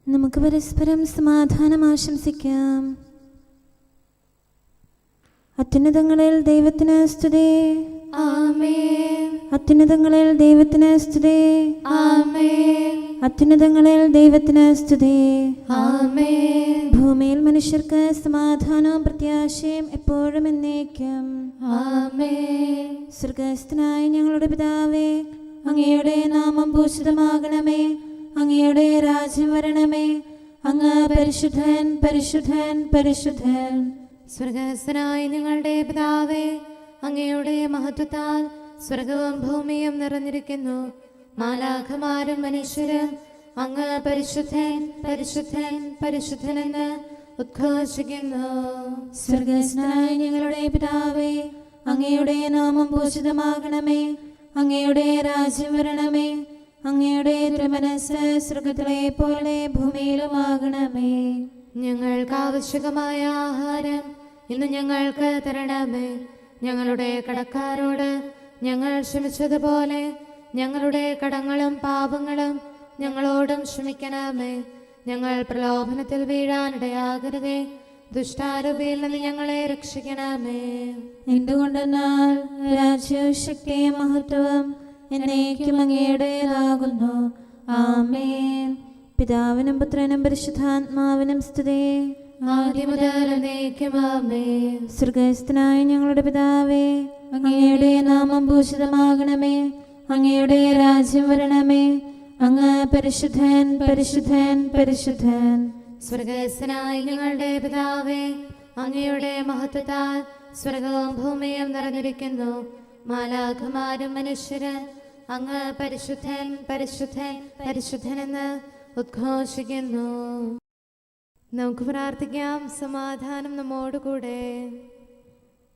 നമുക്ക് പരസ്പരം സമാധാനം ആശംസിക്കാം. അത്യുന്നതങ്ങളിൽ ദൈവത്തിന് സ്തുതി. ആമേൻ. അത്യുന്നതങ്ങളിൽ ദൈവത്തിന് സ്തുതി. ആമേൻ. അത്യുന്നതങ്ങളിൽ ദൈവത്തിന് സ്തുതി. ആമേൻ. ഭൂമിയിൽ മനുഷ്യർക്ക് സമാധാനവും പ്രത്യാശയും എപ്പോഴും എന്നേക്കും. ആമേൻ. സ്വർഗ്ഗസ്ഥനായ ഞങ്ങളുടെ പിതാവേ, അങ്ങയുടെ നാമം പൂജിതമാകണമേ. അങ്ങയുടെ രാജ്യം വരണമേ. അങ്ങ് പരിശുദ്ധൻ, പരിശുദ്ധൻ, പരിശുദ്ധൻ. സ്വർഗ്ഗസ്ഥനായ ഞങ്ങളുടെ പിതാവേ, അങ്ങയുടെ മഹത്വത്താൽ സ്വർഗവും ഭൂമിയും നിറഞ്ഞിരിക്കുന്നു. മാലാഖമാരും മനുഷ്യരും അങ്ങ് പരിശുദ്ധൻ, പരിശുദ്ധൻ, പരിശുദ്ധനെന്ന് ഉദ്ഘോഷിക്കുന്നു. സ്വർഗ്ഗസ്ഥനായ ഞങ്ങളുടെ പിതാവേ, അങ്ങയുടെ നാമം പൂജിതമാകണമേ. അങ്ങയുടെ രാജ്യം വരണമേ. അങ്ങയുടെ തിരുമനസ്സ് സ്വർഗ്ഗത്തിലെ പോലെ ഭൂമിയിലുമാകണമേ. ഞങ്ങൾക്ക് ആവശ്യകമായ ആഹാരം ഇന്ന് ഞങ്ങൾക്ക് തരണമേ. ഞങ്ങളുടെ കടക്കാരോട് ഞങ്ങൾ ക്ഷമിച്ചതുപോലെ ഞങ്ങളുടെ കടങ്ങളും പാപങ്ങളും ഞങ്ങളോടും ക്ഷമിക്കണമേ. ഞങ്ങൾ പ്രലോഭനത്തിൽ വീഴാനിടയാകരുതേ. ദുഷ്ടാരൂപിയിൽ നിന്ന് ഞങ്ങളെ രക്ഷിക്കണമേ. എന്തുകൊണ്ടെന്നാൽ രാജ്യവും ശക്തിയും മഹത്വവും എന്നേക്കും അങ്ങയുടേതാകുന്നു. ആമേൻ. പിതാവിനും പുത്രനും പരിശുദ്ധാത്മാവിനും സ്തുതി. ആദ്യം മുതൽ എന്നേക്കും ആമേൻ. സ്വർഗ്ഗസ്ഥനായ ഞങ്ങളുടെ പിതാവേ, അങ്ങയുടെ നാമം പൂജിതമാകണമേ. അങ്ങയുടെ രാജ്യം വരണമേ. അങ്ങ് പരിശുദ്ധൻ, പരിശുദ്ധൻ, പരിശുദ്ധൻ. സ്വർഗ്ഗസ്ഥനായ ഞങ്ങളുടെ പിതാവേ, അങ്ങയുടെ മഹത്വത്താൽ സ്വർഗവും ഭൂമിയും നിറഞ്ഞിരിക്കുന്നു. മാലാഖമാരും മനുഷ്യരും അങ്ങ് പരിശുദ്ധൻ, പരിശുദ്ധൻ, പരിശുദ്ധനെന്ന് ഉദ്ഘോഷിക്കുന്നു. നമുക്ക് പ്രാർത്ഥിക്കാം. സമാധാനം നമ്മോടുകൂടെ.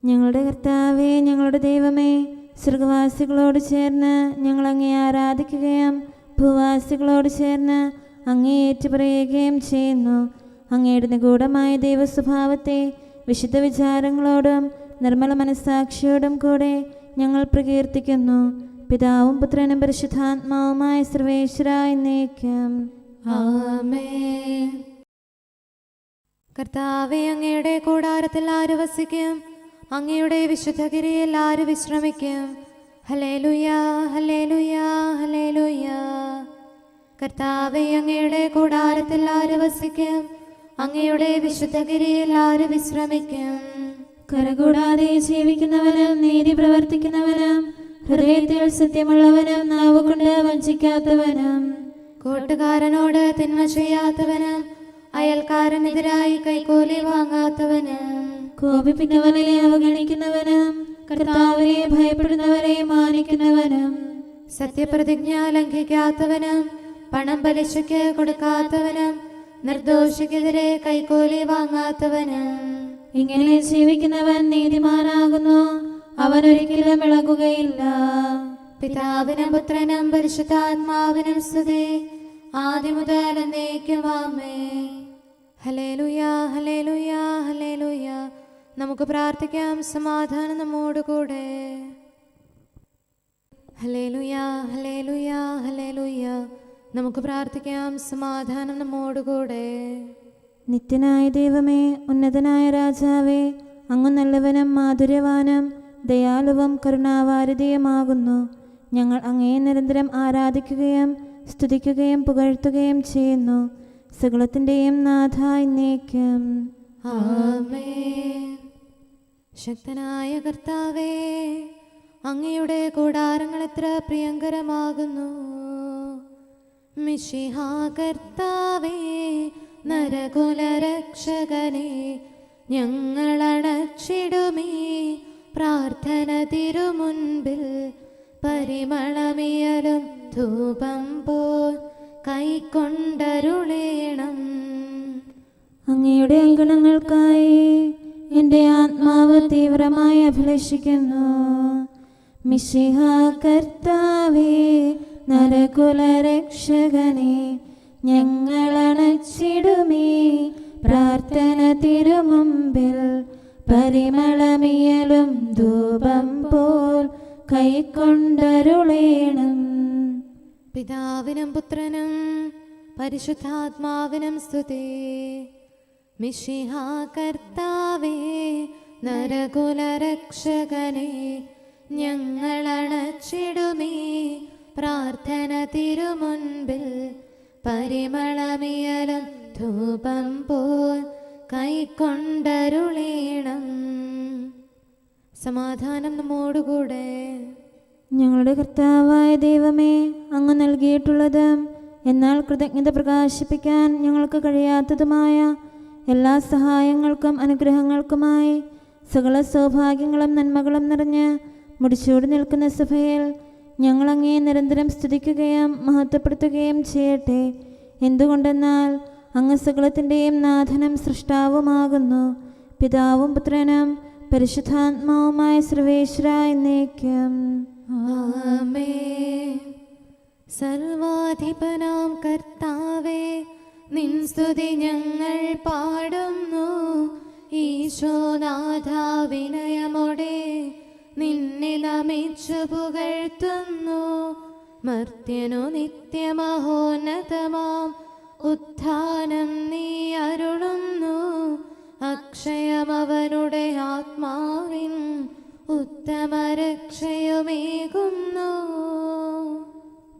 ഞങ്ങളുടെ കർത്താവേ, ഞങ്ങളുടെ ദൈവമേ, സ്വർഗവാസികളോട് ചേർന്ന് ഞങ്ങൾ അങ്ങേ ആരാധിക്കുകയും ഭൂവാസികളോട് ചേർന്ന് അങ്ങേ ഏറ്റുപറയുകയും ചെയ്യുന്നു. അങ്ങയുടെ നിഗൂഢമായ ദൈവസ്വഭാവത്തെ വിശുദ്ധ വിചാരങ്ങളോടും നിർമ്മല മനസ്സാക്ഷിയോടും കൂടെ ഞങ്ങൾ പ്രകീർത്തിക്കുന്നു. പിതാവും പുത്രനും പരിശുദ്ധാത്മാവുമായ സർവേശ്വരായ എന്നേക്കും. ആമേൻ. കർത്താവേ, അങ്ങയുടെ കൂടാരത്തിൽ ആര് വസിക്കും? അങ്ങയുടെ വിശുദ്ധഗിരിയിൽ ആര് വിശ്രമിക്കും? ഹല്ലേലൂയാ, ഹല്ലേലൂയാ, ഹല്ലേലൂയാ. കർത്താവേ, അങ്ങയുടെ കൂടാരത്തിൽ ആര് വസിക്കും? അങ്ങയുടെ വിശുദ്ധഗിരിയിൽ ആര് വിശ്രമിക്കും? കരകൂടാതെ ജീവിക്കുന്നവനും നീതി പ്രവർത്തിക്കുന്നവനും ഹൃദയത്തിൽ സത്യമുള്ളവനും നാവുകൊണ്ട് വഞ്ചിക്കാത്തവനും കൂട്ടുകാരനോട് തിന്മ ചെയ്യാത്തവനും അയൽക്കാരനെതിരായി കൈക്കൂലി വാങ്ങാത്തവനും കോപിപ്പിക്കുന്നവനെ അവഗണിക്കുന്നവനും കർത്താവിനെ ഭയപ്പെടുന്നവരെ മാനിക്കുന്നവനും സത്യപ്രതിജ്ഞ ലംഘിക്കാത്തവനും പണം പലിശയ്ക്ക് കൊടുക്കാത്തവനും നിർദോഷിക്കെതിരെ കൈക്കൂലി വാങ്ങാത്തവനും ഇങ്ങനെ ജീവിക്കുന്നവൻ നീതിമാനാകുന്നു. അവൻ ഒരിക്കലും ഇളകുകയില്ല. പിതാവിനും പുത്രനും പരിശുദ്ധാത്മാവിനും സ്തുതി. ആദ്യം മുതൽ എന്നേക്കും ആമേൻ. ഹല്ലേലൂയാ, ഹല്ലേലൂയാ, ഹല്ലേലൂയാ. നമുക്ക് പ്രാർത്ഥിക്കാം. സമാധാനം നമ്മോടുകൂടെ. ഹല്ലേലൂയാ, ഹല്ലേലൂയാ, ഹല്ലേലൂയാ. നമുക്ക് പ്രാർത്ഥിക്കാം. സമാധാനം നമ്മോടുകൂടെ. നിത്യനായ ദൈവമേ, ഉന്നതനായ രാജാവേ, അങ്ങ് നല്ലവനും മാധുര്യവാനും ദയാലുവും കരുണാവാരിധിയുമാകുന്നു. ഞങ്ങൾ അങ്ങയെ നിരന്തരം ആരാധിക്കുകയും സ്തുതിക്കുകയും പുകഴ്ത്തുകയും ചെയ്യുന്നു. സകലത്തിൻ്റെയും നാഥ എന്നേക്കും. ആമേൻ. ശക്തനായ കർത്താവേ, അങ്ങയുടെ കൂടാരങ്ങൾ എത്ര പ്രിയങ്കരമാകുന്നു. മിശിഹാ കർത്താവേ, നരകുലരക്ഷകനെ, ഞങ്ങളണച്ചിടുമേ പ്രാർത്ഥന തിരുമുൻപിൽ. പരിമളമിയലും ധൂപം പോൽ കൈക്കൊണ്ടരുളേണം. അങ്ങയുടെ അങ്കണങ്ങൾക്കായി എൻ്റെ ആത്മാവ് തീവ്രമായി അഭിലഷിക്കുന്നു. മിശിഹാ കർത്താവേ, നരകുലരക്ഷകനെ, ഞങ്ങളണച്ചിടുമേ പ്രാർത്ഥന തിരുമുമ്പിൽ. പരിമളമിയലും ധൂപം പോൽ കൈക്കൊണ്ടരുളേണം. പിതാവിനും പുത്രനും പരിശുദ്ധാത്മാവിനും സ്തുതി. മിശിഹാ കർത്താവേ, നരകുലരക്ഷകനെ, ഞങ്ങളണച്ചിടുമീ പ്രാർത്ഥന തിരുമുൻപിൽ. പരിമളമിയലും ധൂപം പോൽ കൈക്കൊണ്ടരുളീണം. സമാധാനം നമ്മോടുകൂടെ. ഞങ്ങളുടെ കർത്താവായ ദൈവമേ, അങ്ങ് നൽകിയിട്ടുള്ളതും എന്നാൽ കൃതജ്ഞത പ്രകാശിപ്പിക്കാൻ ഞങ്ങൾക്ക് കഴിയാത്തതുമായ എല്ലാ സഹായങ്ങൾക്കും അനുഗ്രഹങ്ങൾക്കുമായി സകല സൗഭാഗ്യങ്ങളും നന്മകളും നിറഞ്ഞ് മുടിച്ചൂടി നിൽക്കുന്ന സഭയിൽ ഞങ്ങളങ്ങേ നിരന്തരം സ്തുതിക്കുകയും മഹത്വപ്പെടുത്തുകയും ചെയ്യട്ടെ. എന്തുകൊണ്ടെന്നാൽ അങ്ങ് സകലത്തിൻ്റെയും നാഥനും സൃഷ്ടാവുമാകുന്നു. പിതാവും പുത്രനും പരിശുദ്ധാത്മാവുമായ സർവേശ്വരായ എന്നേക്കും ആമേൻ. സർവാധിപനാം കർത്താവേ, നിൻ സ്തുതി ഞങ്ങൾ പാടുന്നു. ഈശോനാഥ, വിനയമോടെ നിന്നെ നമിച്ചു പുകഴ്ത്തുന്നു. മർത്യനു നിത്യമഹോന്നതമാം ഉത്ഥാനം നീ അരുളുന്നു. അക്ഷയമവനുടെ ആത്മാവിൻ ഉത്തമരക്ഷയുമേകുന്നു.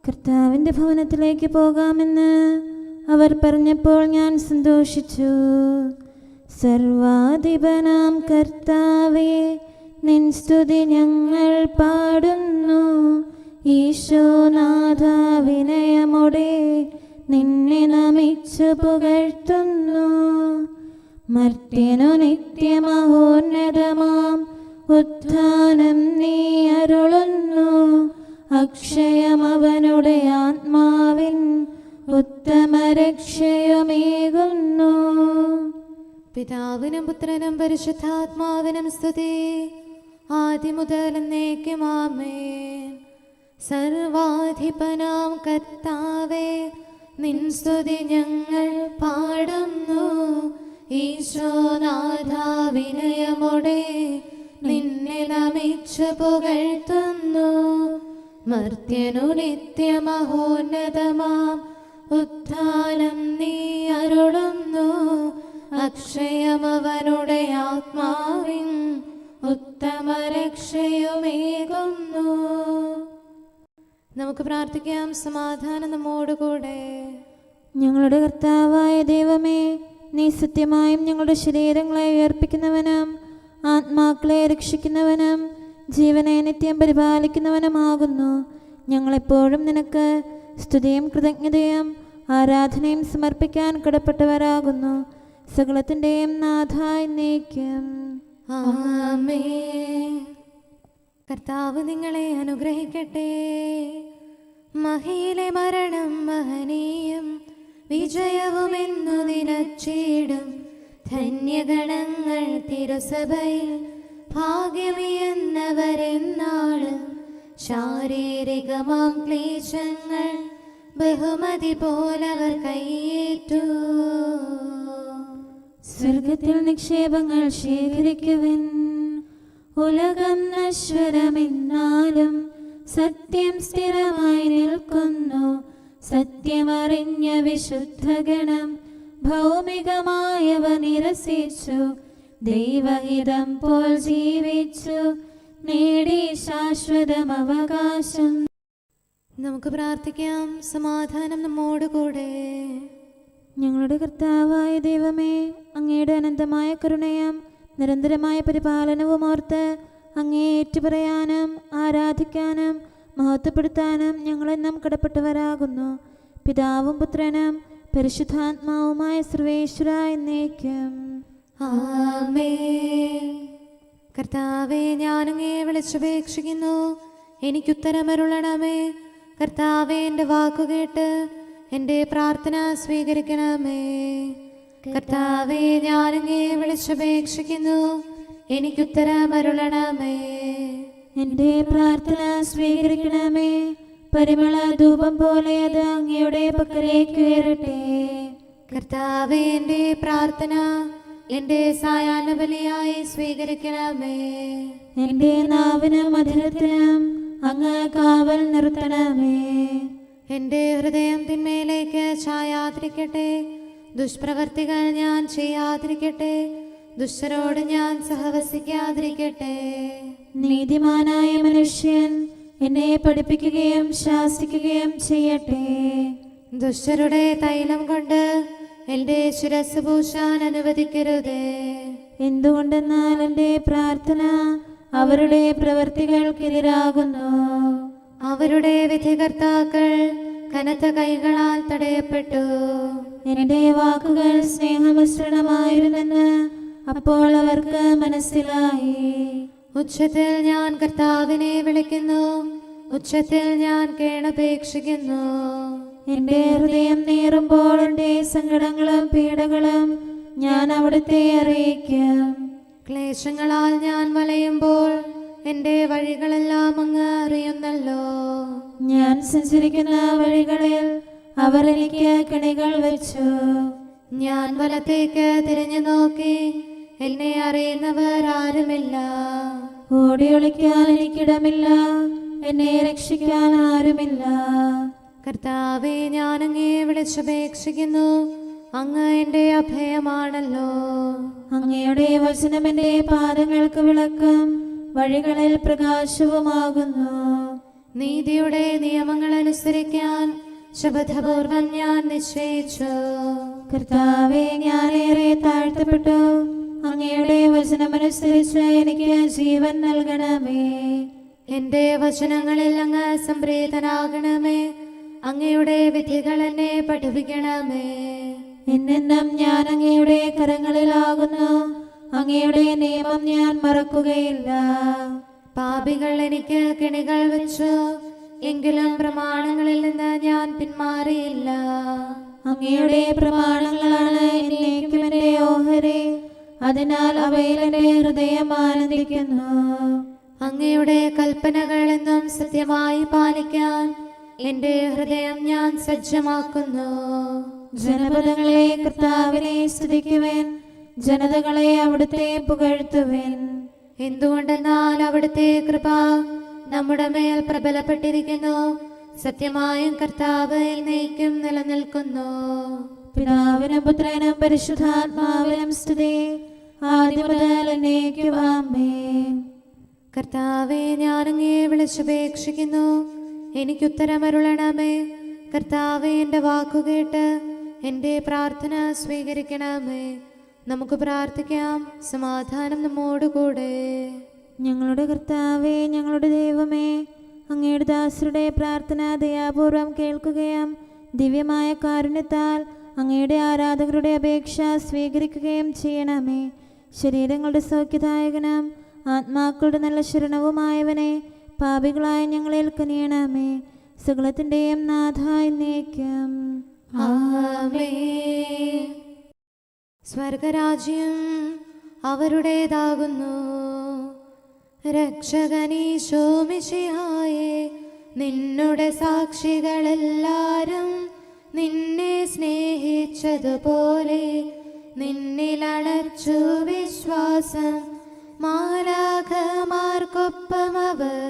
കർത്താവിൻ്റെ ഭവനത്തിലേക്ക് പോകാമെന്ന് അവർ പറഞ്ഞപ്പോൾ ഞാൻ സന്തോഷിച്ചു. സർവാധിപനാം കർത്താവേ, നിൻ സ്തുതി ഞങ്ങൾ പാടുന്നു. ഈശോനാഥ, വിനയമോടെ നിന്നെ നമിച്ചു പുകഴ്ത്തുന്നു. മർത്യനു നിത്യമഹോന്നതമാം ഉത്ഥാനം നീ അരുളുന്നു. അക്ഷയമവനുടെ ആത്മാവിൻ ഉത്തമരക്ഷയുമേകുന്നു. പിതാവിനും പുത്രനും പരിശുദ്ധാത്മാവിനും സ്തുതി, ആദ്യം മുതൽ എന്നേക്കും ആമേൻ. സർവാധിപനാം കർത്താവേ, നിൻ സ്തുതി ഞങ്ങൾ പാടുന്നു. ഈശോനാഥ, വിനയമോടെ നിന്നെ നമിച്ചു പുകഴ്ത്തുന്നു. മർത്യനു നിത്യമഹോന്നതമാം ഉത്ഥാനം നീ അരുളുന്നു. അക്ഷയമവനുടെ ആത്മാവിൻ ഉത്തമരക്ഷയുമേകുന്നു. നമുക്ക് പ്രാർത്ഥിക്കാം. സമാധാനം നമ്മോടുകൂടെ. ഞങ്ങളുടെ കർത്താവായ ദൈവമേ, നീ സത്യമായും ഞങ്ങളുടെ ശരീരങ്ങളെ ഉയർപ്പിക്കുന്നവനും ആത്മാക്കളെ രക്ഷിക്കുന്നവനും ജീവനെ നിത്യം പരിപാലിക്കുന്നവനുമാകുന്നു. ഞങ്ങളെപ്പോഴും നിനക്ക് സ്തുതിയും കൃതജ്ഞതയും ആരാധനയും സമർപ്പിക്കാൻ കടപ്പെട്ടവരാകുന്നു. സകലത്തിൻ്റെയും നാഥായി എന്നേക്കും ആമേൻ. കർത്താവ് നിങ്ങളെ അനുഗ്രഹിക്കട്ടെ. മഹിയിലെ മരണം മഹനീയം, വിജയവുമെന്നു നിനച്ചിടും. ധന്യഗണങ്ങൾ തിരുസഭയിൽ ഭാഗ്യമിയെന്നവരെന്നാളും. ശാരീരികമാം ക്ലേശങ്ങൾ ബഹുമതി പോലവർ കൈയേറ്റു. സ്വർഗത്തിൽ നിക്ഷേപങ്ങൾ ശേഖരിക്കുവിൻ. ഉലകം നശ്വരമെന്നാലും സത്യം സ്ഥിരമായി നിൽക്കുന്നു. സത്യമറിഞ്ഞ വിശുദ്ധഗണം ഭൗമികമായവ നിരസിച്ചു. ദൈവഹിതം പോൽ ജീവിച്ചു നേടി ശാശ്വതം അവകാശം. നമുക്ക് പ്രാർത്ഥിക്കാം. സമാധാനം നമ്മോടുകൂടെ. ഞങ്ങളുടെ കർത്താവായ ദൈവമേ, അങ്ങയുടെ അനന്തമായ കരുണയും നിരന്തരമായ പരിപാലനവും ഓർത്ത് അങ്ങേ ഏറ്റുപറയാനും ആരാധിക്കാനും മഹത്വപ്പെടുത്താനും ഞങ്ങളെന്നും കടപ്പെട്ടവരാകുന്നു. പിതാവും പുത്രനും പരിശുദ്ധാത്മാവുമായ സർവേശ്വരായ എന്നേക്കും ആമേൻ. കർത്താവേ, ഞാനങ്ങേ വിളിച്ചപേക്ഷിക്കുന്നു, എനിക്കുത്തരമരുളണമേ. കർത്താവേ, എൻ്റെ വാക്കുകേട്ട് എൻ്റെ പ്രാർത്ഥന സ്വീകരിക്കണമേ. കർത്താവേ, ഞാനങ്ങേ വിളിച്ചപേക്ഷിക്കുന്നു, എനിക്കുത്തരമരുളണമേ. എൻ്റെ പ്രാർത്ഥന സ്വീകരിക്കണമേ. പരിമള ധൂപം പോലെ അത് അങ്ങയുടെ പക്കലേക്ക് ഉയരട്ടെ. കർത്താവേ, എൻ്റെ പ്രാർത്ഥന എൻ്റെ സായാഹ്ന ബലിയായി സ്വീകരിക്കണമേ. എൻ്റെ നാവിനും മധുരത്തിനും അങ്ങ് കാവൽ നിർത്തണമേ. എൻ്റെ ഹൃദയം തിന്മയിലേക്ക് ചായാതിരിക്കട്ടെ. ദുഷ്പ്രവർത്തികൾ ഞാൻ ചെയ്യാതിരിക്കട്ടെ. ദുഷ്ടരോട് ഞാൻ സഹവസിക്കാതിരിക്കട്ടെ. നീതിമാനായ മനുഷ്യൻ എന്നെ പഠിപ്പിക്കുകയും ശാസിക്കുകയും ചെയ്യട്ടെ. ദുഷ്ടരുടെ തൈലം കൊണ്ട് എൻ്റെ ശിരസ് പൂശാൻ അനുവദിക്കരുതേ. എന്തുകൊണ്ടെന്നാൽ എൻ്റെ പ്രാർത്ഥന അവരുടെ പ്രവൃത്തികൾക്കെതിരാകുന്നു. അവരുടെ വിധികർത്താക്കൾ കനത്ത കൈകളാൽ തടയപ്പെട്ടു. എൻ്റെ വാക്കുകൾ സ്നേഹമിശ്രണമായിരുന്നെന്ന് അപ്പോൾ അവർക്ക് മനസ്സിലായി. ഉച്ചത്തിൽ ഞാൻ കർത്താവിനെ വിളിക്കുന്നു. ഉച്ചത്തിൽ ഞാൻ കേണപേക്ഷിക്കുന്നു. എൻ്റെ ഹൃദയം നീറുമ്പോൾ എൻ്റെ സങ്കടങ്ങളും പീഡകളും ഞാൻ അവിടുത്തെ അറിയിക്കും. ക്ലേശങ്ങളാൽ ഞാൻ വലയുമ്പോൾ എൻ്റെ വഴികളെല്ലാം അങ്ങ് അറിയുന്നല്ലോ. ഞാൻ സഞ്ചരിക്കുന്ന വഴികളിൽ അവർ എനിക്ക് കെണികൾ വെച്ചു. ഞാൻ വലത്തേക്ക് തിരിഞ്ഞു നോക്കി, എന്നെ അറിയുന്നവർ ആരുമില്ല. ഓടി ഒളിക്കാൻ എനിക്കിടമില്ല, എന്നെ രക്ഷിക്കാൻ ആരുമില്ല. കർത്താവേ, ഞാൻ അങ്ങേ വിളിച്ചപേക്ഷിക്കുന്നു. അങ്ങ് എൻ്റെ അഭയമാണല്ലോ. അങ്ങയുടെ വചനം എൻ്റെ പാദങ്ങൾക്ക് വിളക്കും വഴികളിൽ പ്രകാശവുമാകുന്നു. നീതിയുടെ നിയമങ്ങൾ അനുസരിക്കാൻ ശപഥപൂർവം ഞാൻ നിശ്ചയിച്ചു. കർത്താവേ, ഞാനേറെ താഴ്ത്തപ്പെട്ടു. അങ്ങയുടെ വചനമനുസരിച്ച് എനിക്ക് ജീവൻ നൽകണമേ. എൻ്റെ വചനങ്ങളിൽ അങ്ങ് സംപ്രീതനാകണമേ. അങ്ങയുടെ വിധികൾ എന്നെ പഠിപ്പിക്കണമേ. എന്നെന്നും ഞാൻ അങ്ങയുടെ കരങ്ങളിലാകുന്നു. അങ്ങയുടെ നിയമം ഞാൻ മറക്കുകയില്ല. പാപികൾ എനിക്ക് കെണികൾ വെച്ചു, എങ്കിലും പ്രമാണങ്ങളിൽ നിന്ന് ഞാൻ പിന്മാറിയില്ല. അങ്ങയുടെ പ്രമാണങ്ങളാണ് എന്നേക്കും എൻ്റെ ഓഹരി. അതിനാൽ അവയിൽ എൻ്റെ ഹൃദയം ആനന്ദിക്കുന്നു. അങ്ങയുടെ കൽപ്പനകൾ എന്നും സത്യമായി പാലിക്കാൻ എൻ്റെ ഹൃദയം ഞാൻ സജ്ജമാക്കുന്നു. ജനപദങ്ങളെ കർത്താവിനെ സ്തുതിക്കുവേൻ, ജനതകളെ അവിടുത്തെ പുകഴ്ത്തുവേൻ. എന്തുകൊണ്ടെന്നാൽ അവിടുത്തെ കൃപ നമ്മുടെ മേൽ പ്രബലപ്പെട്ടിരിക്കുന്നു. സത്യമായും കർത്താവ് എന്നേക്കും നിലനിൽക്കുന്നു. പിതാവിനും പുത്രനും പരിശുദ്ധാത്മാവിനും സ്തുതി, ആദ്യം മുതൽ എന്നേക്കും ആമേൻ. കർത്താവേ, ഞാൻ അങ്ങേ വിളിച്ചപേക്ഷിക്കുന്നു. എനിക്കുത്തരമരുളണമേ. കർത്താവേ, എൻ്റെ വാക്കുകേട്ട് എൻ്റെ പ്രാർത്ഥന സ്വീകരിക്കണമേ. നമുക്ക് പ്രാർത്ഥിക്കാം. സമാധാനം നമ്മോടുകൂടെ. ഞങ്ങളുടെ കർത്താവേ, ഞങ്ങളുടെ ദൈവമേ, അങ്ങയുടെ ദാസരുടെ പ്രാർത്ഥന ദയാപൂർവം കേൾക്കുകയും ദിവ്യമായ കാരുണ്യത്താൽ അങ്ങയുടെ ആരാധകരുടെ അപേക്ഷ സ്വീകരിക്കുകയും ചെയ്യണമേ. ശരീരങ്ങളുടെ സൗഖ്യദായകനും ആത്മാക്കളുടെ നല്ല ശരണവുമായവനെ, പാപികളായ ഞങ്ങളിൽ കനിയണമേ. സകലത്തിൻ്റെയും നാഥായി എന്നേക്കും ആമേൻ. സ്വർഗരാജ്യം അവരുടേതാകുന്നു. രക്ഷകനീശോ മിശിഹായേ, നിന്നുടെ സാക്ഷികളെല്ലാരും നിന്നെ സ്നേഹിച്ചതുപോലെ നിന്നിലണച്ചു വിശ്വാസം. മാലാഖമാർക്കൊപ്പം അവർ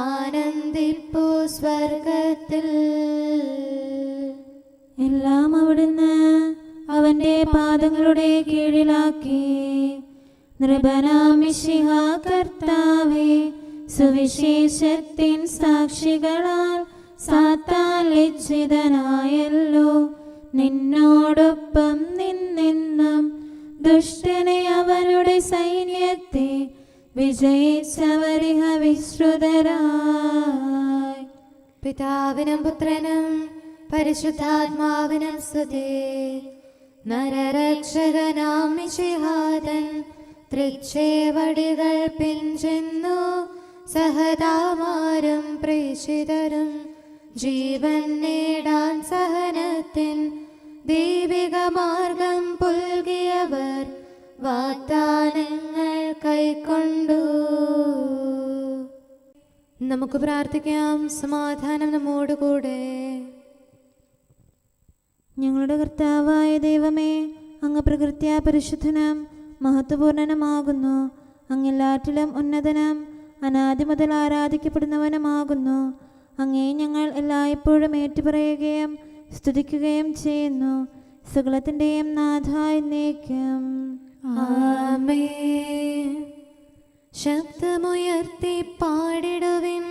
ആനന്ദിപ്പൂ സ്വർഗത്തിൽ. എല്ലാം അവിടുന്ന് അവൻ്റെ പാദങ്ങളുടെ കീഴിലാക്കി. നൃപനാമിശിഹാ കർത്താവേ, സുവിശേഷത്തിൻ സാക്ഷികളാൽ സാത്താൻ ലജ്ജിതനായല്ലോ. നിന്നോടൊപ്പം നിന്നെന്നും ദുഷ്ടനെ അവരുടെ സൈന്യത്തെ വിജയിച്ചവരിഹ വിശ്രുതരായി. പിതാവിനും പുത്രനും പരിശുദ്ധാത്മാവിനും സ്തുതി. നരരക്ഷകനാം മിശിഹാതൻ തൃച്ചേവടികൾ പിഞ്ചെന്നു സഹതാമാരും പ്രേഷിതരും ജീവൻ നേടാൻ സഹനത്തിൻ ദൈവിക മാർഗം പുൽകിയവർ വാഗ്ദാനങ്ങൾ കൈക്കൊണ്ടു. നമുക്ക് പ്രാർത്ഥിക്കാം. സമാധാനം നമ്മോടുകൂടെ. ഞങ്ങളുടെ കർത്താവായ ദൈവമേ, അങ്ങ് പ്രകൃത്യാ പരിശുദ്ധനും മഹത്വപൂർണനുമാകുന്നു. അങ്ങെല്ലാറ്റിലും ഉന്നതനും അനാദി മുതൽ ആരാധിക്കപ്പെടുന്നവനുമാകുന്നു. അങ്ങേ ഞങ്ങൾ എല്ലായ്പ്പോഴും ഏറ്റുപറയുകയും സ്തുതിക്കുകയും ചെയ്യുന്നു. സകലത്തിൻ്റെയും നാഥ എന്നേക്കും. ആമേൻ. ശബ്ദമുയർത്തി പാടിടുവിൻ,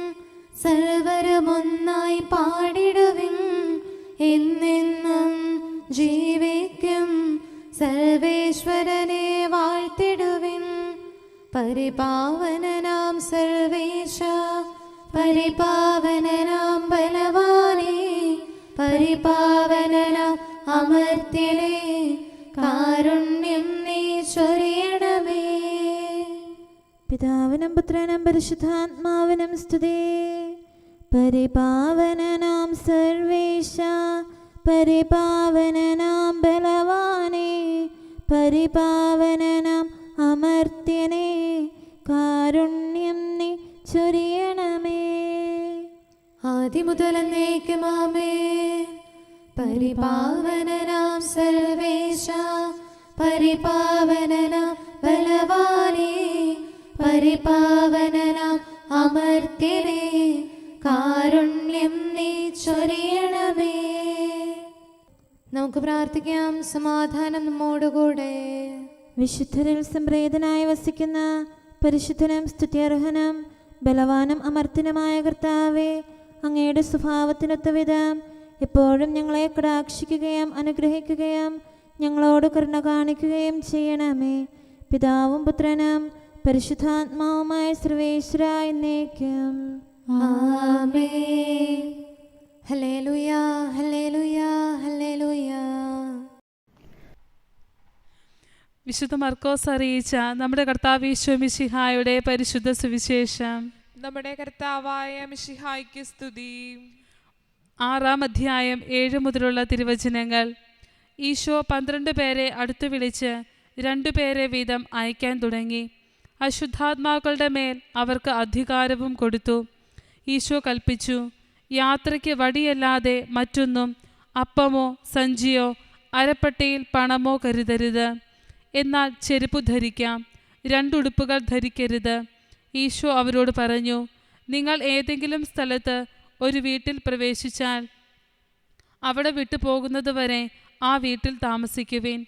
സർവരും ഒന്നായി പാടിടുവിൻ. എന്നെന്നും ജീവിക്കും സർവേശ്വരനെ വാഴ്ത്തിടുവിൻ. പരിപാവനനാം സർവേശ, പരിപാവനനാം ബലവാനേ, പരിപാവനനാം അമർത്യനേ, കാരുണ്യം നീ ചൊരിയണമേ. പിതാവിനും പുത്രനും പരിശുദ്ധാത്മാവിനും സ്തുതി. പരിപാവനനാം സർവേശ, പരിപാവനനാം ബലവാനേ, പരിപാവനനാം അമർത്യനേ, കാരുണ്യം നീ ചൊരിയണമേ. ആദിമുതൽ എന്നേക്കും ആമേൻ. പരിപാവനനാം സർവേശ, പരിപാവനനാം ബലവാനേ, പരിപാവനനാം അമർത്യനേ, കാരുണ്യം നീ ചൊരിയണമേ. നമുക്ക് പ്രാർത്ഥിക്കാം. സമാധാനം നമ്മോടുകൂടെ. വിശുദ്ധരിൽ സംപ്രീതനായി വസിക്കുന്ന പരിശുദ്ധനും സ്തുത്യർഹനും ബലവാനും അമർത്യനുമായ കർത്താവേ, അങ്ങയുടെ സ്വഭാവത്തിനൊത്ത വിധം എപ്പോഴും ഞങ്ങളെ കടാക്ഷിക്കുകയും അനുഗ്രഹിക്കുകയും ഞങ്ങളോട് കരുണ കാണിക്കുകയും ചെയ്യണമേ. പിതാവും പുത്രനും പരിശുദ്ധാത്മാവുമായ സർവേശ്വര എന്നേക്കും. ആമേൻ. ഹല്ലേലൂയ, ഹല്ലേലൂയ, ഹല്ലേലൂയ. വിശുദ്ധ മർക്കോസ് അറിയിച്ച നമ്മുടെ കർത്താവ് യേശു മിശിഹായുടെ പരിശുദ്ധ സുവിശേഷം. നമ്മുടെ കർത്താവായ മിശിഹായ്ക്ക് സ്തുതി. 6-ാം അധ്യായം 7 മുതലുള്ള തിരുവചനങ്ങൾ. ഈശോ 12 പേരെ അടുത്തു വിളിച്ച് 2 പേരെ വീതം അയക്കാൻ തുടങ്ങി. അശുദ്ധാത്മാക്കളുടെ മേൽ അവർക്ക് അധികാരവും കൊടുത്തു. ഈശോ കൽപ്പിച്ചു, യാത്രയ്ക്ക് വടിയല്ലാതെ മറ്റൊന്നും, അപ്പമോ സഞ്ചിയോ അരപ്പട്ടയിൽ പണമോ കരുതരുത്. എന്നാൽ ചെരുപ്പു ധരിക്കാം, 2 ഉടുപ്പുകൾ ധരിക്കരുത്. ഈശോ അവരോട് പറഞ്ഞു, നിങ്ങൾ ഏതെങ്കിലും സ്ഥലത്ത് ഒരു വീട്ടിൽ പ്രവേശിച്ചാൽ അവിടെ വിട്ടുപോകുന്നതുവരെ ആ വീട്ടിൽ താമസിക്കുവിൻ.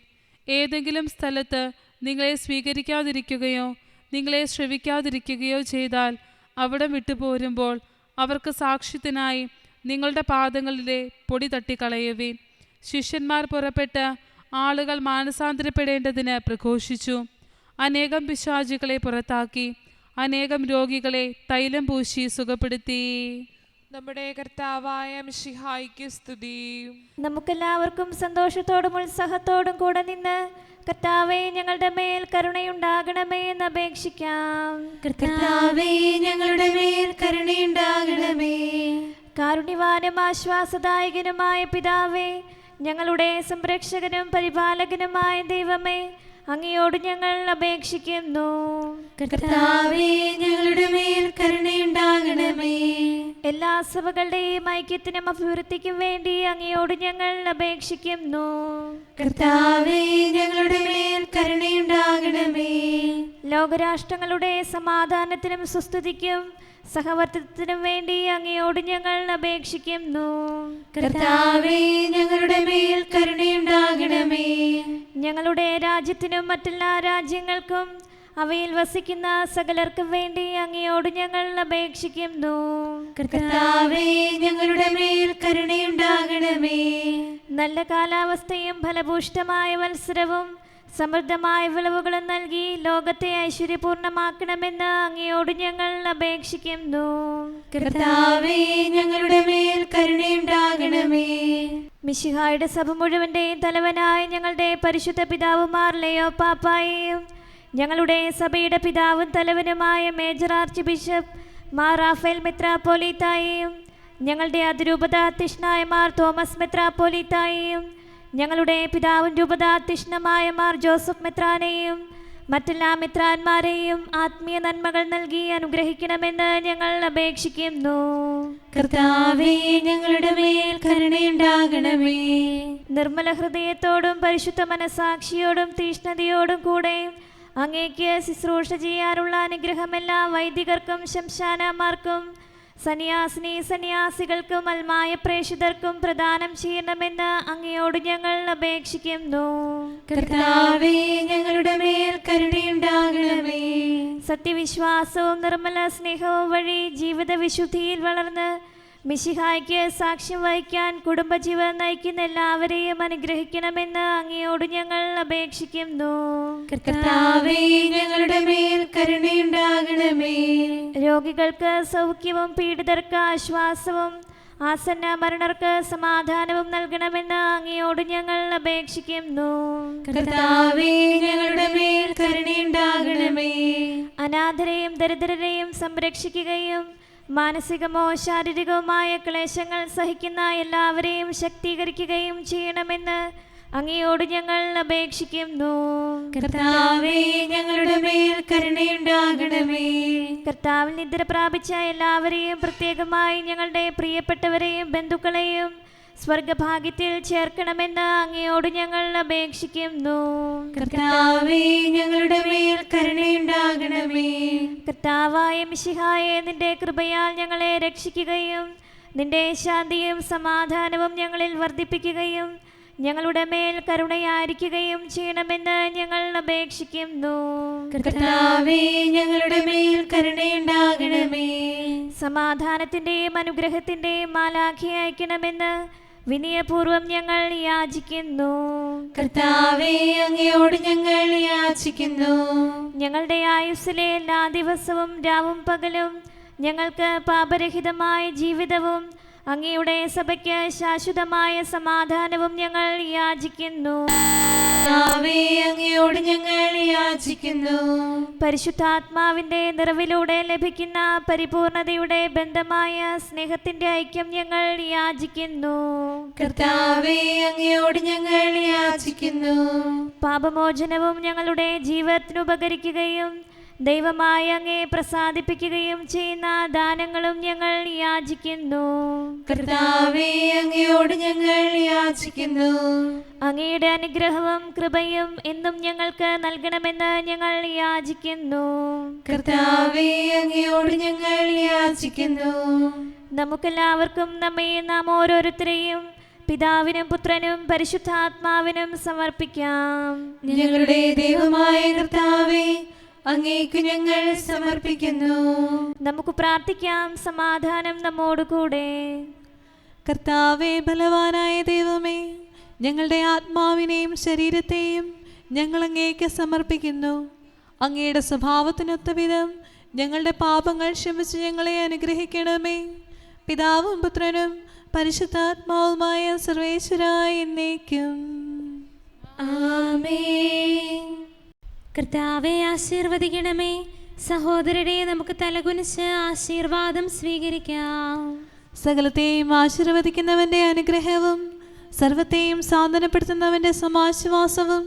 ഏതെങ്കിലും സ്ഥലത്ത് നിങ്ങളെ സ്വീകരിക്കാതിരിക്കുകയോ നിങ്ങളെ ശ്രവിക്കാതിരിക്കുകയോ ചെയ്താൽ അവിടെ വിട്ടുപോരുമ്പോൾ അവർക്ക് സാക്ഷ്യത്തിനായി നിങ്ങളുടെ പാദങ്ങളിലെ പൊടി തട്ടിക്കളയുവിൻ. ശിഷ്യന്മാർ പുറപ്പെട്ട് ആളുകൾ മാനസാന്തരപ്പെടേണ്ടതിന് പ്രഘോഷിച്ചു. അനേകം പിശാചുകളെ പുറത്താക്കി അനേകം രോഗികളെ തൈലം പൂശി സുഖപ്പെടുത്തി. നമ്മുടെ കർത്താവായ മിശിഹായ്ക്ക് സ്തുതി. നമുക്കെല്ലാവർക്കും സന്തോഷത്തോടും ഉത്സാഹത്തോടും കൂടെ നിന്ന് കർത്താവേ, ഞങ്ങളുടെ മേൽ കരുണയുണ്ടാകണമേ എന്ന് അപേക്ഷിക്കാം. കർത്താവേ, ഞങ്ങളുടെ മേൽ കരുണയുണ്ടാകണമേ. കാരുണ്യവാനും ആശ്വാസദായകനുമായ പിതാവേ, ഞങ്ങളുടെ സംരക്ഷകനും പരിപാലകനുമായ ദൈവമേ, അങ്ങയോട് ഞങ്ങൾ അപേക്ഷിക്കുന്നു. കർത്താവേ, ഞങ്ങളുടെ മേൽ കരുണയുണ്ടാകണമേ. എല്ലാ സഭകളുടെയും ഐക്യത്തിനും അഭിവൃദ്ധിക്കും വേണ്ടി അങ്ങയോട് ഞങ്ങൾ അപേക്ഷിക്കുന്നു. കർത്താവേ, ഞങ്ങളുടെ മേൽ കരുണയുണ്ടാകണമേ. ലോകരാഷ്ട്രങ്ങളുടെ സമാധാനത്തിനും സുസ്ഥിതിക്കും സഹവർത്തിത്വത്തിനും വേണ്ടി അങ്ങയോട് ഞങ്ങൾ അപേക്ഷിക്കുന്നു. കർത്താവേ, ഞങ്ങളുടെ മേൽ കരുണയുണ്ടാകണമേ. ഞങ്ങളുടെ രാജ്യത്തിനും മറ്റെല്ലാ രാജ്യങ്ങൾക്കും അവയിൽ വസിക്കുന്ന സകലർക്കും വേണ്ടി അങ്ങയോട് ഞങ്ങൾ അപേക്ഷിക്കുന്നു. കർത്താവേ, ഞങ്ങളുടെ മേൽ കരുണയുണ്ടാകണമേ. നല്ല കാലാവസ്ഥയും ഫലഭൂഷ്ടമായ മത്സരവും സമൃദ്ധമായ വിളവുകളും നൽകി ലോകത്തെ ഐശ്വര്യപൂർണമാക്കണമെന്ന് അങ്ങയോട് ഞങ്ങൾ അപേക്ഷിക്കുന്നു. കർത്താവേ, ഞങ്ങളുടെ മേൽ കരുണയുണ്ടാകണമേ. മിശിഹായുടെ സഭ മുഴുവൻ്റെയും തലവനായ ഞങ്ങളുടെ പരിശുദ്ധ പിതാവുമാർ ലെയോ പാപ്പായെയും ഞങ്ങളുടെ സഭയുടെ പിതാവും തലവനുമായ മേജർ ആർച്ച് ബിഷപ്പ് മാർ റാഫേൽ മെത്രാപ്പോലീത്തായെയും ഞങ്ങളുടെ അതിരൂപതാധ്യക്ഷനായ മാർ തോമസ് മെത്രാപ്പോലീത്തായെയും ഞങ്ങളുടെ പിതാവും രൂപതാധ്യക്ഷനുമായ മാർ ജോസഫ് മെത്രാനെയും മറ്റെല്ലാ മെത്രാന്മാരെയും ആത്മീയ നന്മകൾ നൽകി അനുഗ്രഹിക്കണമെന്ന് ഞങ്ങൾ അപേക്ഷിക്കുന്നു. കർത്താവേ, ഞങ്ങളുടെ മേൽ കരുണയുണ്ടാകണമേ. നിർമ്മല ഹൃദയത്തോടും പരിശുദ്ധ മനസാക്ഷിയോടും തീഷ്ണതയോടും കൂടെ അങ്ങേക്ക് ശുശ്രൂഷ ചെയ്യാനുള്ള അനുഗ്രഹം എല്ലാ വൈദികർക്കും ശംശാനമാർക്കും സന്യാസിനി സന്യാസികൾക്കും അൽമായ പ്രേക്ഷിതർക്കും പ്രദാനം ചെയ്യണമെന്ന് അങ്ങയോട് ഞങ്ങൾ അപേക്ഷിക്കുന്നു. കർത്താവേ, ഞങ്ങളുടെ മേൽ കരുണയുണ്ടാകണമേ. സത്യവിശ്വാസവും നിർമ്മല സ്നേഹവും വഴി ജീവിത വിശുദ്ധിയിൽ വളർന്ന് മിശിഹായ്ക്ക് സാക്ഷ്യം വഹിക്കാൻ കുടുംബജീവൻ നയിക്കുന്ന എല്ലാവരെയും അനുഗ്രഹിക്കണമെന്ന് അങ്ങയോട് ഞങ്ങൾ അപേക്ഷിക്കുന്നു. കർത്താവേ, ഞങ്ങളുടെ മേൽ കരുണയുണ്ടാകണമേ. രോഗികൾക്ക് സൗഖ്യവും പീഡിതർക്ക് ആശ്വാസവും ആസന്ന മരണർക്ക് സമാധാനവും നൽകണമെന്ന് അങ്ങയോട് ഞങ്ങൾ അപേക്ഷിക്കുന്നു. കർത്താവേ, ഞങ്ങളുടെ മേൽ കരുണയുണ്ടാകണമേ. അനാഥരെയും ദരിദ്രരെയും സംരക്ഷിക്കുകയും മാനസികമോ ശാരീരികവുമായ ക്ലേശങ്ങൾ സഹിക്കുന്ന എല്ലാവരെയും ശക്തീകരിക്കുകയും ചെയ്യണമെന്ന് അങ്ങയോട് ഞങ്ങൾ അപേക്ഷിക്കുന്നു. കർത്താവേ, ഞങ്ങളുടെ മേൽ കരുണയുണ്ടാകണമേ. കർത്താവിൽ നിദ്ര പ്രാപിച്ച എല്ലാവരെയും പ്രത്യേകമായി ഞങ്ങളുടെ പ്രിയപ്പെട്ടവരെയും ബന്ധുക്കളെയും സ്വർഗഭാഗ്യത്തിൽ ചേർക്കണമെന്ന് അങ്ങയോട് ഞങ്ങൾ അപേക്ഷിക്കുന്നു. കർത്താവേ, ഞങ്ങളുടെ മേൽ കരുണയുണ്ടാകണമേ. കർത്താവായ മിശിഹായെ, നിന്റെ കൃപയാൽ ഞങ്ങളെ രക്ഷിക്കുകയും നിന്റെ ശാന്തിയും സമാധാനവും ഞങ്ങളിൽ വർദ്ധിപ്പിക്കുകയും ഞങ്ങളുടെ മേൽ കരുണയായിരിക്കുകയും ചെയ്യണമെന്ന് ഞങ്ങൾ അപേക്ഷിക്കുന്നു. കർത്താവേ, ഞങ്ങളുടെ മേൽ കരുണയുണ്ടാകണമേ. സമാധാനത്തിന്റെയും അനുഗ്രഹത്തിന്റെയും മാലാഖയെ അയക്കണമെന്ന് വിനയപൂർവം ഞങ്ങൾ യാചിക്കുന്നു. കർത്താവേ, അങ്ങയോട് ഞങ്ങൾ യാചിക്കുന്നു. ഞങ്ങളുടെ ആയുസ്സിലെ എല്ലാ ദിവസവും രാവും പകലും ഞങ്ങൾക്ക് പാപരഹിതമായ ജീവിതവും അങ്ങയുടെ സഭയ്ക്ക് ശാശ്വതമായ സമാധാനവും ഞങ്ങൾ യാചിക്കുന്നു. കർത്താവേ, അങ്ങയോട് ഞങ്ങൾ യാചിക്കുന്നു. പരിശുദ്ധാത്മാവിന്റെ നിറവിലൂടെ ലഭിക്കുന്ന പരിപൂർണതയുടെ ബന്ധമായ സ്നേഹത്തിന്റെ ഐക്യം ഞങ്ങൾ യാചിക്കുന്നു. കർത്താവേ, അങ്ങയോട് ഞങ്ങൾ യാചിക്കുന്നു. പാപമോചനവും ഞങ്ങളുടെ ജീവിതത്തിന് ഉപകരിക്കുകയും ദൈവമായ അങ്ങേ പ്രസാദിപ്പിക്കുകയും ചെയ്യുന്ന ദാനങ്ങളും ഞങ്ങൾ യാചിക്കുന്നു. കർത്താവേ, അങ്ങയോട് ഞങ്ങൾ യാചിക്കുന്നു. അങ്ങയുടെ അനുഗ്രഹവും കൃപയും എന്നും ഞങ്ങൾക്ക് നൽകണമെന്ന് ഞങ്ങൾ യാചിക്കുന്നു. കർത്താവേ, അങ്ങയോട് ഞങ്ങൾ യാചിക്കുന്നു. നമുക്കെല്ലാവർക്കും നമ്മയും നാം ഓരോരുത്തരെയും പിതാവിനും പുത്രനും പരിശുദ്ധാത്മാവിനും സമർപ്പിക്കാം. ഞങ്ങളുടെ ദൈവമായ കർത്താവേ, അങ്ങേക്ക് ഞങ്ങൾ സമർപ്പിക്കുന്നു. നമുക്ക് പ്രാർത്ഥിക്കാം. സമാധാനം നമ്മോടുകൂടെ. കർത്താവേ, ബലവാനായ ദൈവമേ, ഞങ്ങളുടെ ആത്മാവിനെയും ശരീരത്തെയും ഞങ്ങൾ അങ്ങേക്ക് സമർപ്പിക്കുന്നു. അങ്ങയുടെ സ്വഭാവത്തിനൊത്ത വിധം ഞങ്ങളുടെ പാപങ്ങൾ ക്ഷമിച്ച് ഞങ്ങളെ അനുഗ്രഹിക്കണമേ. പിതാവും പുത്രനും പരിശുദ്ധാത്മാവുമായ സർവേശ്വരായ എന്നേക്കും ആമേൻ. കർത്താവെ ആശീർവദിക്കണമേ. സഹോദരരെ, നമുക്ക് തലകുനിച്ച് ആശീർവാദം സ്വീകരിക്കാം. സകലത്തെയും ആശീർവദിക്കുന്നവന്റെ അനുഗ്രഹവും സർവത്തെയും സാന്ത്വനപ്പെടുത്തുന്നവന്റെ സമാശ്വാസവും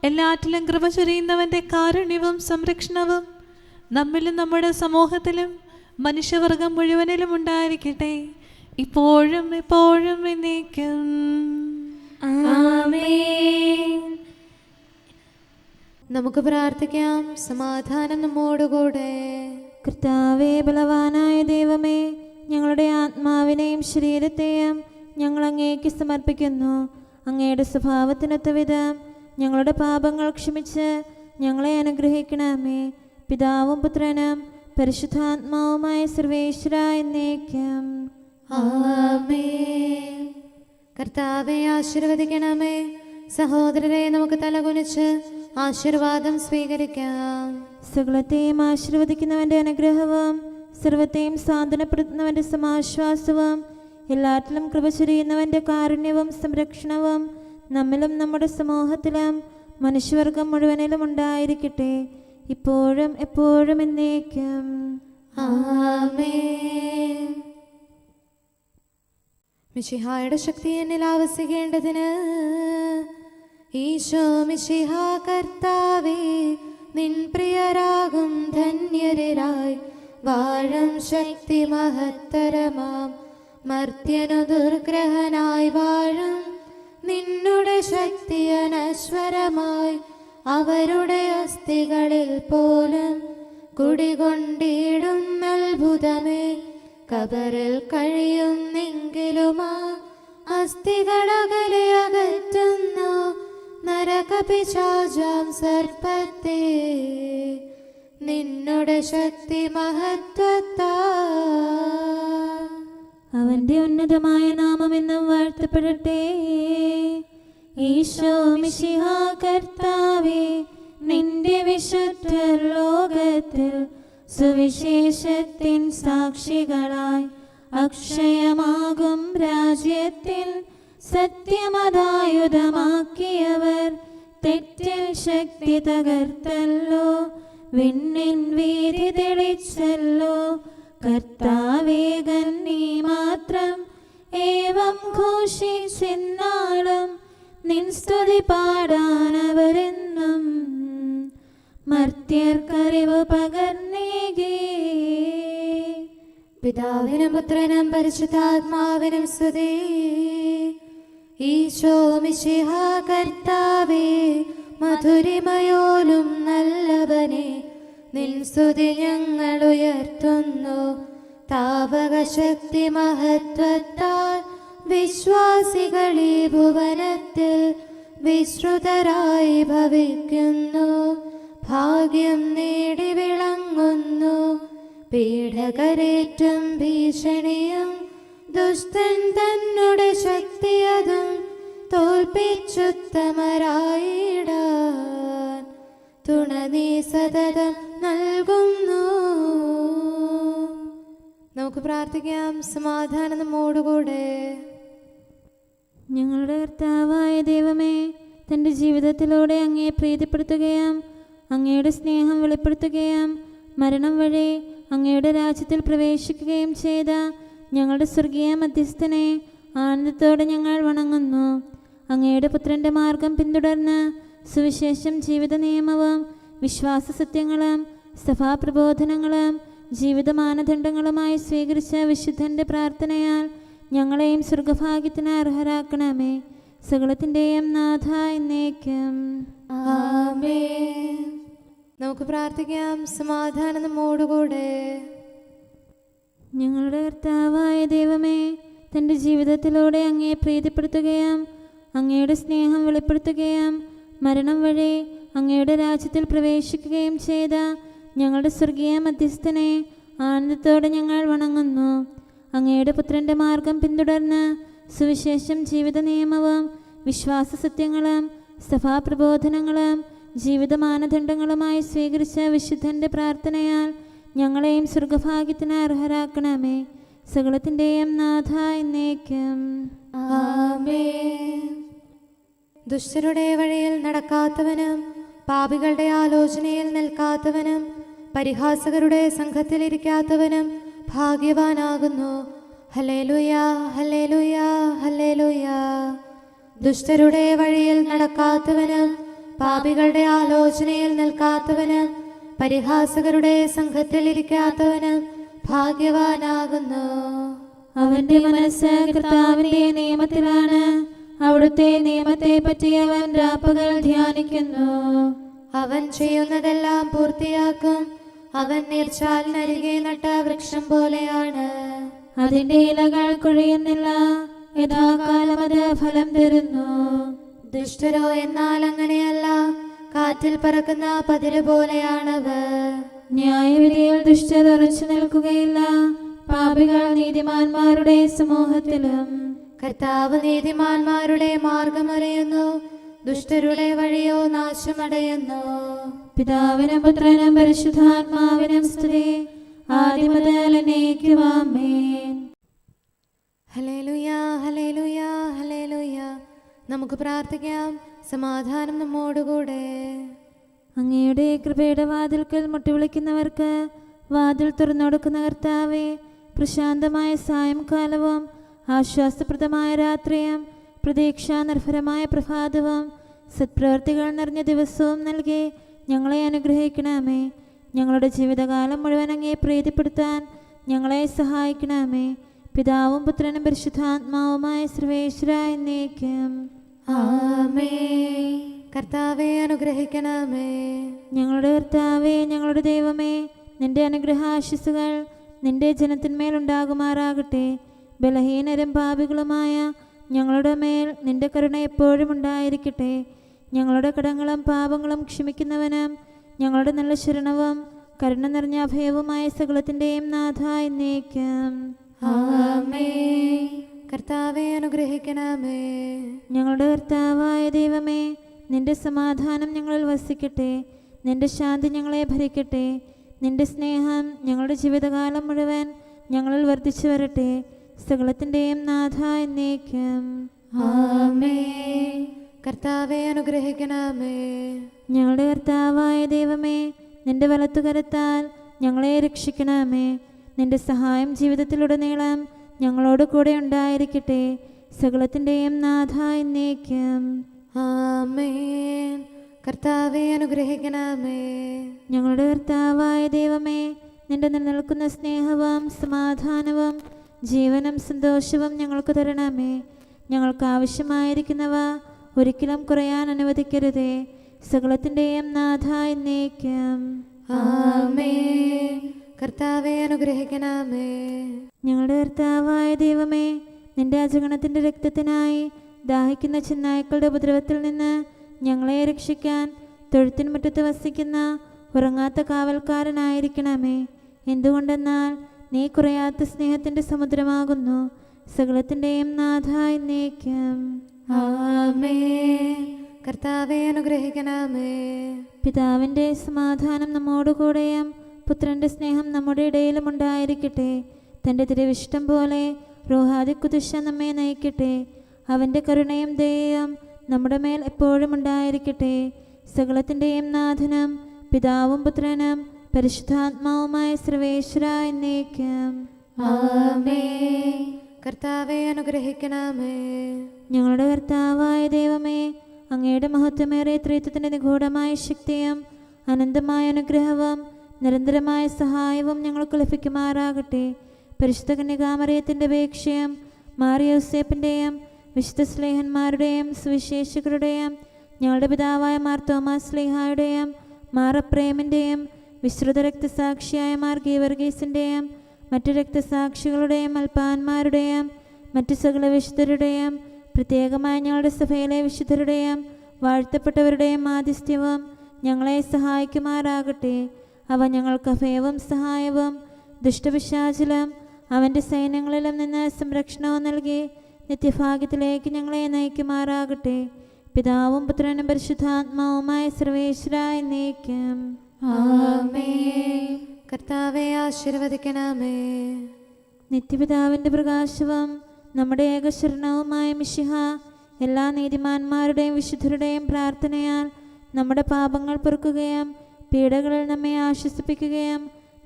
എല്ലാറ്റിലും കൃപ ചൊരിയുന്നവന്റെ കാരുണ്യവും സംരക്ഷണവും നമ്മിലും നമ്മുടെ സമൂഹത്തിലും മനുഷ്യവർഗം മുഴുവനിലും ഉണ്ടായിരിക്കട്ടെ, ഇപ്പോഴും എപ്പോഴും എന്നേക്കും ആമേൻ. നമുക്ക് പ്രാർത്ഥിക്കാം. സമാധാനം നമ്മോടുകൂടെ. കർത്താവേ, ബലവാനായ ദൈവമേ, ഞങ്ങളുടെ ആത്മാവിനെയും ശരീരത്തെയും ഞങ്ങൾ അങ്ങേക്ക് സമർപ്പിക്കുന്നു. അങ്ങയുടെ സ്വഭാവത്തിനൊത്ത വിധം ഞങ്ങളുടെ പാപങ്ങൾ ക്ഷമിച്ച് ഞങ്ങളെ അനുഗ്രഹിക്കണമേ. പിതാവും പുത്രനും പരിശുദ്ധാത്മാവുമായ സർവേശ്വര എന്നേക്കും ആമേൻ. കർത്താവെ ആശീർവദിക്കണമേ. സഹോദരരെ, നമുക്ക് തലകുനിച്ച് ആശീർവാദം സ്വീകരിക്കാം. സകലത്തെയും ആശീർവദിക്കുന്നവന്റെ അനുഗ്രഹവും സർവത്തെയും സാന്ത്വനപ്പെടുത്തുന്നവന്റെ സമാശ്വാസവും എല്ലാറ്റിലും കൃപ ചൊരിയുന്നവന്റെ കാരുണ്യവും സംരക്ഷണവും നമ്മിലും നമ്മുടെ സമൂഹത്തിലും മനുഷ്യവർഗം മുഴുവനിലും ഉണ്ടായിരിക്കട്ടെ, ഇപ്പോഴും എപ്പോഴും എന്നേക്കും ആമേൻ. മിശിഹായുടെ ശക്തി എന്നിൽ ആവസിക്കേണ്ടതിന് ഈശോ മിശിഹ കർത്താവേ, നിൻ പ്രിയരാകും ധന്യരായി വാഴും ശക്തി മഹത്തരമാം മർത്യനു ദുർഗ്രഹനായി വാഴും നിന്നുടെ ശക്തി അനശ്വരമായി അവരുടെ അസ്ഥികളിൽ പോലും കുടികൊണ്ടിടും അത്ഭുതമേ കബറിൽ കഴിയുന്നെങ്കിലും ആ അസ്ഥികളകലെ അകറ്റുന്നു നരകപിശാചാം സർപ്പത്തെ നിന്നുടെ ശക്തി മഹത്വത്താ. അവന്റെ ഉന്നതമായ നാമമെന്നും വാഴ്ത്തപ്പെടട്ടെ. ഈശോ മിശിഹാ കർത്താവേ, നിന്റെ വിശുദ്ധ ലോകത്തിൽ സുവിശേഷത്തിൻ സാക്ഷികളായി അക്ഷയമാകും രാജ്യത്തിൽ സത്യമതായുധമാക്കിയവർ തെറ്റിൽ ശക്തി തകർത്തല്ലോ, വിണ്ണിൻ വീതി തെളിച്ചല്ലോ. കർത്താവേകൻ നീ മാത്രം ഏവം ഘോഷിച്ചെന്നാളും നിൻ സ്തുതി പാടാനവരെന്നും മർത്യർക്കറിവ് പകർന്നേകേ. പിതാവിനും പുത്രനും പരിശുദ്ധാത്മാവിനും സ്തുതി. ഈശോ മിശിഹാ കർത്താവേ, മധുരിമയോലും നല്ലവനെ നിൻ സ്തുതി ഞങ്ങൾ ഉയർത്തുന്നു. താപകശക്തി മഹത്വത്താൽ വിശ്വാസികളീ ഭുവനത്തിൽ വിശ്രുതരായി ഭവിക്കുന്നു. ഭാഗ്യം നേടി വിളങ്ങുന്നു. പീഡകരേറ്റും ഭീഷണിയും ദുഷ്ടൻ തന്നുടെ ശക്തിയതും തോൽപ്പിച്ചുത്തമരായിടാൻ തുണ നീ സതതം നൽകുന്നു. നമുക്ക് പ്രാർത്ഥിക്കാം. സമാധാനം നമ്മോടുകൂടെ. ഞങ്ങളുടെ കർത്താവായ ദൈവമേ, തൻ്റെ ജീവിതത്തിലൂടെ അങ്ങയെ പ്രീതിപ്പെടുത്തുകയും അങ്ങയുടെ സ്നേഹം വെളിപ്പെടുത്തുകയും മരണം വഴി അങ്ങയുടെ രാജ്യത്തിൽ പ്രവേശിക്കുകയും ചെയ്ത ഞങ്ങളുടെ സ്വർഗീയ മധ്യസ്ഥനെ ആനന്ദത്തോടെ ഞങ്ങൾ വണങ്ങുന്നു. അങ്ങയുടെ പുത്രൻ്റെ മാർഗം പിന്തുടർന്ന് സുവിശേഷം, ജീവിത നിയമവും വിശ്വാസ സത്യങ്ങളും സഭാപ്രബോധനങ്ങളും ജീവിത മാനദണ്ഡങ്ങളുമായി സ്വീകരിച്ച വിശുദ്ധൻ്റെ പ്രാർത്ഥനയാൽ ഞങ്ങളെയും സ്വർഗഭാഗ്യത്തിന് അർഹരാക്കണമേ. സകലത്തിൻ്റെയും നാഥ എന്നേക്കും. ആമേൻ. നമുക്ക് പ്രാർത്ഥിക്കാം. സമാധാനം നമ്മോടുകൂടെ. ഞങ്ങളുടെ കർത്താവായ ദൈവമേ, തൻ്റെ ജീവിതത്തിലൂടെ അങ്ങയെ പ്രീതിപ്പെടുത്തുകയും അങ്ങയുടെ സ്നേഹം വെളിപ്പെടുത്തുകയും മരണം വഴി അങ്ങയുടെ രാജ്യത്തിൽ പ്രവേശിക്കുകയും ചെയ്ത ഞങ്ങളുടെ സ്വർഗീയ മധ്യസ്ഥനെ ആനന്ദത്തോടെ ഞങ്ങൾ വണങ്ങുന്നു. അങ്ങയുടെ പുത്രൻ്റെ മാർഗം പിന്തുടർന്ന് സുവിശേഷം, ജീവിത നിയമവും വിശ്വാസ സത്യങ്ങളും സഭാപ്രബോധനങ്ങളും ജീവിത മാനദണ്ഡങ്ങളുമായി സ്വീകരിച്ച വിശുദ്ധൻ്റെ പ്രാർത്ഥനയാൽ ഞങ്ങളെയും സ്വർഗഭാഗ്യത്തിന് അർഹരാക്കണമേ. സകലത്തിൻ്റെയും നാഥ എന്നേക്കും. ആമേൻ. ദുഷ്ടരുടെ വഴിയിൽ നടക്കാത്തവനും പാപികളുടെ ആലോചനയിൽ നിൽക്കാത്തവനും പരിഹാസകരുടെ സംഘത്തിലിരിക്കാത്തവനും ഭാഗ്യവാനാകുന്നു. ഹല്ലേലൂയ, ഹല്ലേലൂയ, ഹല്ലേലൂയ. ദുഷ്ടരുടെ വഴിയിൽ നടക്കാത്തവനും പാപികളുടെ ആലോചനയിൽ നിൽക്കാത്തവനും പരിഹാസകരുടെ സംഘത്തിലിരിക്കാത്തവനും ഭാഗ്യവാനാകുന്നു. അവന്റെ മനസ്സ് കർത്താവിന്റെ നിയമത്തിലാണ്. അവിടുത്തെ നിയമത്തെ പറ്റി അവൻ രാപ്പകൽ ധ്യാനിക്കുന്നു. അവൻ ചെയ്യുന്നതെല്ലാം പൂർത്തിയാക്കും. അവൻ നീർച്ചാലിനരികെ നട്ട വൃക്ഷം പോലെയാണ്. അതിന്റെ ഇലകൾ കൊഴിയുന്നില്ല, യഥാകാലം അത് ഫലം തരുന്നു. ദുഷ്ടരോ എന്നാൽ അങ്ങനെയല്ല, കാറ്റിൽ പറക്കുന്ന പതിര് പോലെയാണവർ. ന്യായവിധിയിൽ ദുഷ്ടർ ഉറച്ചു നിൽക്കുകയില്ല, പാപികൾ നീതിമാന്മാരുടെ സമൂഹത്തിലും. കർത്താവ് നീതിമാന്മാരുടെ മാർഗമറിയുന്നു, ദുഷ്ടരുടെ വഴിയോ നാശമടയുന്നു. പിതാവിനും പുത്രനും പരിശുദ്ധാത്മാവിനും സ്തുതി, ആദ്യം മുതൽ എന്നേക്കും ആമേൻ. ഹല്ലേലൂയ, ഹല്ലേലൂയ, ഹല്ലേലൂയ. നമുക്ക് പ്രാർത്ഥിക്കാം. സമാധാനം നമ്മോടുകൂടെ. അങ്ങയുടെ കൃപയുടെ വാതിൽക്കൽ മുട്ടിവിളിക്കുന്നവർക്ക് വാതിൽ തുറന്നുകൊടുക്കുന്ന കർത്താവേ, പ്രശാന്തമായ സായംകാലവും ആശ്വാസപ്രദമായ രാത്രിയും പ്രതീക്ഷാനിർഭരമായ പ്രഭാതവും സത്പ്രവർത്തികൾ നിറഞ്ഞ ദിവസവും നൽകി ഞങ്ങളെ അനുഗ്രഹിക്കണമേ. ഞങ്ങളുടെ ജീവിതകാലം മുഴുവൻ അങ്ങയെ പ്രീതിപ്പെടുത്താൻ ഞങ്ങളെ സഹായിക്കണമേ. പിതാവും പുത്രനും പരിശുദ്ധാത്മാവുമായ സർവേശ്വര എന്നേക്കും. ആമേൻ. കർത്താവെ അനുഗ്രഹിക്കണമേ. ഞങ്ങളുടെ കർത്താവേ, ഞങ്ങളുടെ ദൈവമേ, നിന്റെ അനുഗ്രഹാശിസുകൾ നിന്റെ ജനത്തിന്മേലുണ്ടാകുമാറാകട്ടെ. ബലഹീനരും പാപികളുമായ ഞങ്ങളുടെ മേൽ നിന്റെ കരുണ എപ്പോഴും ഉണ്ടായിരിക്കട്ടെ. ഞങ്ങളുടെ കടങ്ങളും പാപങ്ങളും ക്ഷമിക്കുന്നവനും ഞങ്ങളുടെ നല്ല ശരണവും കരുണ നിറഞ്ഞ അഭയവുമായ സകലത്തിൻ്റെയും നാഥ എന്നേക്കും. ആമേൻ. കർത്താവെ അനുഗ്രഹിക്കണമേ. ഞങ്ങളുടെ കർത്താവായ ദൈവമേ, നിന്റെ സമാധാനം ഞങ്ങളിൽ വസിക്കട്ടെ. നിന്റെ ശാന്തി ഞങ്ങളെ ഭരിക്കട്ടെ. നിന്റെ സ്നേഹം ഞങ്ങളുടെ ജീവിതകാലം മുഴുവൻ ഞങ്ങളിൽ വർദ്ധിച്ചു വരട്ടെ. സകലത്തിൻ്റെയും നാഥ എന്നേക്കും. ആമേൻ. കർത്താവെ അനുഗ്രഹിക്കണമേ. ഞങ്ങളുടെ കർത്താവായ ദൈവമേ, നിന്റെ വലത്തുകരത്താൽ ഞങ്ങളെ രക്ഷിക്കണമേ. നിന്റെ സഹായം ജീവിതത്തിലുടനീളം ഞങ്ങളോട് കൂടെ ഉണ്ടായിരിക്കട്ടെ. സകലത്തിൻ്റെയും നാഥ എന്നേക്കും. ആമേൻ. കർത്താവെ അനുഗ്രഹിക്കണമേ. ഞങ്ങളുടെ കർത്താവായ ദൈവമേ, നിന്റെ നിലനിൽക്കുന്ന സ്നേഹവും സമാധാനവും ജീവനും സന്തോഷവും ഞങ്ങൾക്ക് തരണമേ. ഞങ്ങൾക്ക് ആവശ്യമായിരിക്കുന്നവ ഒരിക്കലും കുറയാൻ അനുവദിക്കരുതേ. സകലത്തിൻ്റെയും നാഥ എന്നേക്കും. ആമേൻ. കർത്താവെ അനുഗ്രഹിക്കണമേ. ഞങ്ങളുടെ കർത്താവായ ദൈവമേ, നിന്റെ അജഗണത്തിൻ്റെ രക്തത്തിനായി ദാഹിക്കുന്ന ചെന്നായ്ക്കളുടെ ഉപദ്രവത്തിൽ നിന്ന് ഞങ്ങളെ രക്ഷിക്കാൻ തൊഴുത്തിൻ മുറ്റത്ത് വസിക്കുന്ന ഉറങ്ങാത്ത കാവൽക്കാരനായിരിക്കണമേ. എന്തുകൊണ്ടെന്നാൽ നീ കുറയാത്ത സ്നേഹത്തിൻ്റെ സമുദ്രമാകുന്നു. സകലത്തിൻ്റെയും നാഥ എന്നേക്കും. ആമേൻ. കർത്താവെ അനുഗ്രഹിക്കണമേ. പിതാവിൻ്റെ സമാധാനം നമ്മോടുകൂടെയും പുത്രൻ്റെ സ്നേഹം നമ്മുടെ ഇടയിലും ഉണ്ടായിരിക്കട്ടെ. തൻ്റെ തിരുവിഷ്ടം പോലെ റൂഹാദി കുദുശ നമ്മെ നയിക്കട്ടെ. അവൻ്റെ കരുണയും ദയയും നമ്മുടെ മേൽ എപ്പോഴും ഉണ്ടായിരിക്കട്ടെ. സകലത്തിൻ്റെയും നാഥനും പിതാവും പുത്രനും പരിശുദ്ധാത്മാവുമായ സർവേശ്വര എന്നേക്കും. ആമേൻ. കർത്താവെ അനുഗ്രഹിക്കണമേ. ഞങ്ങളുടെ കർത്താവായ ദൈവമേ, അങ്ങയുടെ മഹത്വമേറിയ ത്രിത്വത്തിൻ്റെ നിഗൂഢമായ ശക്തിയും അനന്തമായ അനുഗ്രഹവും നിരന്തരമായ സഹായവും ഞങ്ങൾക്ക് ലഭിക്കുമാറാകട്ടെ. പരിശുദ്ധ കന്യകാമറിയത്തിൻ്റെ അപേക്ഷയും മാറിയോസേപ്പിൻ്റെയും വിശുദ്ധ സ്ലേഹന്മാരുടെയും സുവിശേഷകരുടെയും ഞങ്ങളുടെ പിതാവായ മാർ തോമാസ് സ്ലീഹായുടെയും മാർ അപ്രേമിൻ്റെയും വിശ്രുത രക്തസാക്ഷിയായ മാർ ഗീവർഗീസിൻ്റെയും മറ്റു രക്തസാക്ഷികളുടെയും അൽപ്പാന്മാരുടെയും മറ്റു സകല വിശുദ്ധരുടെയും പ്രത്യേകമായി ഞങ്ങളുടെ സഭയിലെ വിശുദ്ധരുടെയും വാഴ്ത്തപ്പെട്ടവരുടെയും മാധ്യസ്ഥ്യവും ഞങ്ങളെ സഹായിക്കുമാറാകട്ടെ. അവ ഞങ്ങൾക്ക് അഭയവും സഹായവും ദുഷ്ടപിശാചിലും അവൻ്റെ സൈന്യങ്ങളിലും നിന്ന് സംരക്ഷണവും നൽകി നിത്യഭാഗ്യത്തിലേക്ക് ഞങ്ങളെ നയിക്കുമാറാകട്ടെ. പിതാവും പുത്രനും പരിശുദ്ധാത്മാവുമായ സർവേശ്വര എന്നേക്കും. ആമേൻ. കർത്താവെ ആശീർവദിക്കണമേ. നിത്യപിതാവിൻ്റെ പ്രകാശവും നമ്മുടെ ഏകശരണവുമായ മിശിഹ എല്ലാ നീതിമാന്മാരുടെയും വിശുദ്ധരുടെയും പ്രാർത്ഥനയാൽ നമ്മുടെ പാപങ്ങൾ പൊറുക്കുകയും പീഡകളിൽ നമ്മെ ആശ്വസിപ്പിക്കുകയും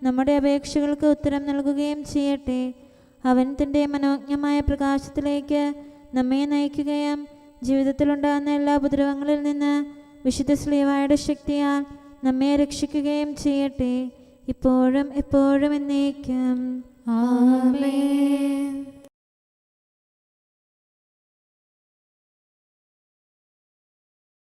നമ്മുടെ അപേക്ഷകൾക്ക് ഉത്തരം നൽകുകയും ചെയ്യട്ടെ. അവൻ തൻ്റെ മനോജ്ഞമായ പ്രകാശത്തിലേക്ക് നമ്മെ നയിക്കുകയും ജീവിതത്തിലുണ്ടാകുന്ന എല്ലാ ഉപദ്രവങ്ങളിൽ നിന്ന് വിശുദ്ധ ശ്ലീഹായുടെ ശക്തിയാൽ നമ്മെ രക്ഷിക്കുകയും ചെയ്യട്ടെ. ഇപ്പോഴും എപ്പോഴും എന്നേക്കും. ആമേൻ.